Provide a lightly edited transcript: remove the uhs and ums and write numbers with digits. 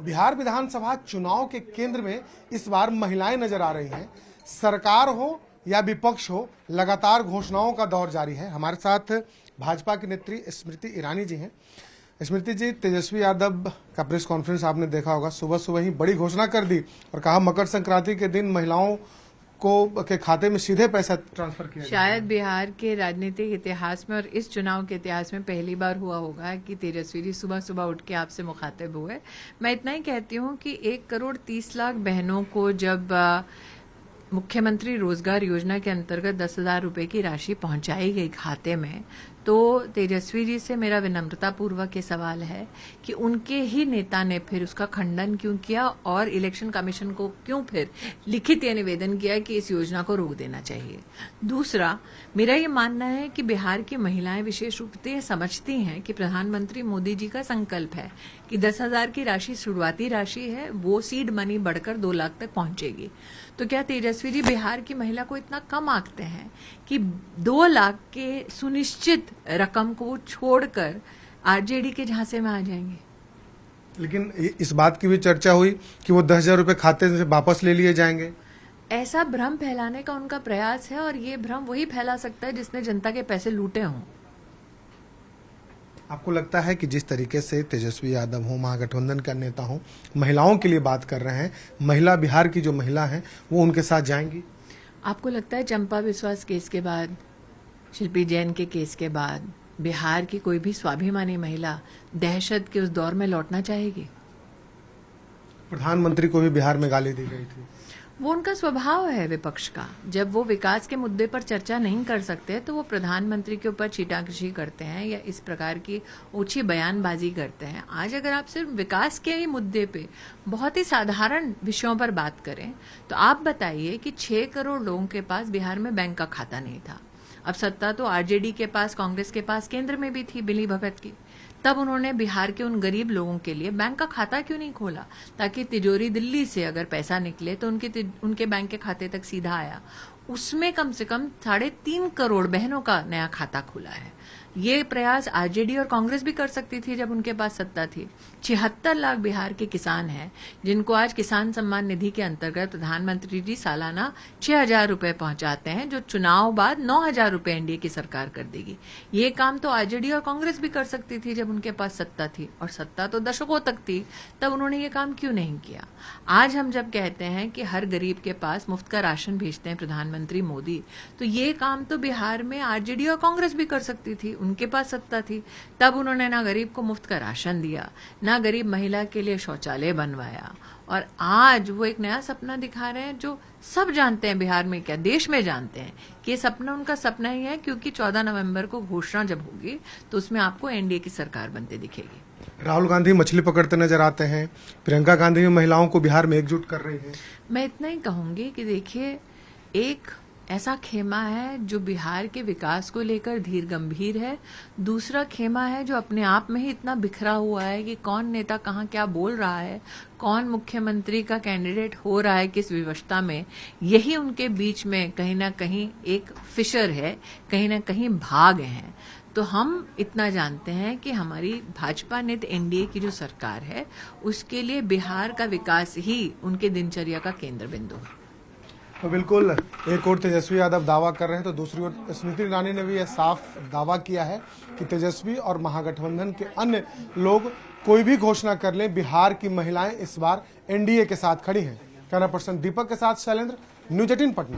बिहार विधानसभा चुनाव के केंद्र में इस बार महिलाएं नजर आ रही हैं। सरकार हो या विपक्ष हो, लगातार घोषणाओं का दौर जारी है। हमारे साथ भाजपा की नेत्री स्मृति ईरानी जी हैं। स्मृति जी, तेजस्वी यादव का प्रेस कॉन्फ्रेंस आपने देखा होगा। सुबह सुबह ही बड़ी घोषणा कर दी और कहा मकर संक्रांति के दिन महिलाओं को के खाते में सीधे पैसा ट्रांसफर किया। शायद बिहार के राजनीतिक इतिहास में और इस चुनाव के इतिहास में पहली बार हुआ होगा कि तेजस्वी जी सुबह सुबह उठ के आपसे मुखातिब हुए। मैं इतना ही कहती हूँ कि 1,30,00,000 बहनों को जब मुख्यमंत्री रोजगार योजना के अंतर्गत 10,000 रुपए की राशि पहुंचाई गई खाते में, तो तेजस्वी जी से मेरा विनम्रता पूर्वक ये सवाल है कि उनके ही नेता ने फिर उसका खंडन क्यों किया और इलेक्शन कमीशन को क्यों फिर लिखित ये निवेदन किया कि इस योजना को रोक देना चाहिए। दूसरा, मेरा ये मानना है कि बिहार की महिलाएं विशेष रूप से समझती हैं कि प्रधानमंत्री मोदी जी का संकल्प है कि 10,000 की राशि शुरुआती राशि है, वो सीड मनी बढ़कर 2 लाख तक पहुंचेगी। तो क्या तेजस्वी जी बिहार की महिला को इतना कम आंकते हैं कि 2 लाख के सुनिश्चित रकम को छोड़कर आरजेडी के झांसे में आ जाएंगे? लेकिन इस बात की भी चर्चा हुई कि वो 10,000 रुपए खाते से वापस ले लिए जाएंगे। ऐसा भ्रम फैलाने का उनका प्रयास है और ये भ्रम वही फैला सकता है जिसने जनता के पैसे लूटे हों। आपको लगता है कि जिस तरीके से तेजस्वी यादव हो, महागठबंधन का नेता हो, महिलाओं के लिए बात कर रहे हैं, महिला बिहार की जो महिला हैं वो उनके साथ जाएंगी? आपको लगता है चंपा विश्वास केस के बाद, शिल्पी जैन के केस के बाद बिहार की कोई भी स्वाभिमानी महिला दहशत के उस दौर में लौटना चाहेगी? प्रधानमंत्री को भी बिहार में गाली दी गई थी। वो उनका स्वभाव है विपक्ष का। जब वो विकास के मुद्दे पर चर्चा नहीं कर सकते तो वो प्रधानमंत्री के ऊपर छीटाकशी करते हैं या इस प्रकार की ऊंची बयानबाजी करते हैं। आज अगर आप सिर्फ विकास के ही मुद्दे पे बहुत ही साधारण विषयों पर बात करें तो आप बताइए कि 6 करोड़ लोगों के पास बिहार में बैंक का खाता नहीं था। अब सत्ता तो आरजेडी के पास, कांग्रेस के पास केंद्र में भी थी मिली भगत की। तब उन्होंने बिहार के उन गरीब लोगों के लिए बैंक का खाता क्यों नहीं खोला, ताकि तिजोरी दिल्ली से अगर पैसा निकले तो उनके बैंक के खाते तक सीधा आया। उसमें कम से कम 3.5 करोड़ बहनों का नया खाता खुला है। ये प्रयास आरजेडी और कांग्रेस भी कर सकती थी जब उनके पास सत्ता थी। 76 लाख बिहार के किसान हैं जिनको आज किसान सम्मान निधि के अंतर्गत प्रधानमंत्री जी सालाना 6,000 रुपए पहुंचाते हैं, जो चुनाव बाद 9,000 रुपए एनडीए की सरकार कर देगी। ये काम तो आरजेडी और कांग्रेस भी कर सकती थी जब उनके पास सत्ता थी, और सत्ता तो दशकों तक थी, तब उन्होंने ये काम क्यों नहीं किया? आज हम जब कहते हैं कि हर गरीब के पास मुफ्त का राशन भेजते हैं प्रधानमंत्री मोदी, तो ये काम तो बिहार में आरजेडी और कांग्रेस भी कर सकती थी। उनके पास सत्ता थी, तब उन्होंने ना गरीब को मुफ्त का राशन दिया, ना गरीब महिला के लिए शौचालय बनवाया, और आज वो एक नया सपना दिखा रहे हैं जो सब जानते हैं बिहार में, क्या देश में जानते हैं कि ये सपना उनका सपना ही है, क्योंकि 14 नवंबर को घोषणा जब होगी तो उसमें आपको एनडीए की सरकार बनते दिखेगी। राहुल गांधी मछली पकड़ते नजर आते हैं, प्रियंका गांधी भी महिलाओं को बिहार में एकजुट कर रही है। मैं इतना ही कहूंगी कि देखिए, एक ऐसा खेमा है जो बिहार के विकास को लेकर धीर गंभीर है, दूसरा खेमा है जो अपने आप में ही इतना बिखरा हुआ है कि कौन नेता कहाँ क्या बोल रहा है, कौन मुख्यमंत्री का कैंडिडेट हो रहा है किस विवशता में, यही उनके बीच में कहीं ना कहीं एक फिशर है, कहीं ना कहीं भाग है। तो हम इतना जानते हैं कि हमारी भाजपा नेत एनडीए की जो सरकार है उसके लिए बिहार का विकास ही उनके दिनचर्या का केंद्र बिंदु है। तो बिल्कुल, एक और तेजस्वी यादव दावा कर रहे हैं तो दूसरी ओर स्मृति ईरानी ने भी यह साफ दावा किया है कि तेजस्वी और महागठबंधन के अन्य लोग कोई भी घोषणा कर लें, बिहार की महिलाएं इस बार एनडीए के साथ खड़ी हैं। कैमरा पर्सन दीपक के साथ शैलेंद्र, न्यूज़ 18 पटना।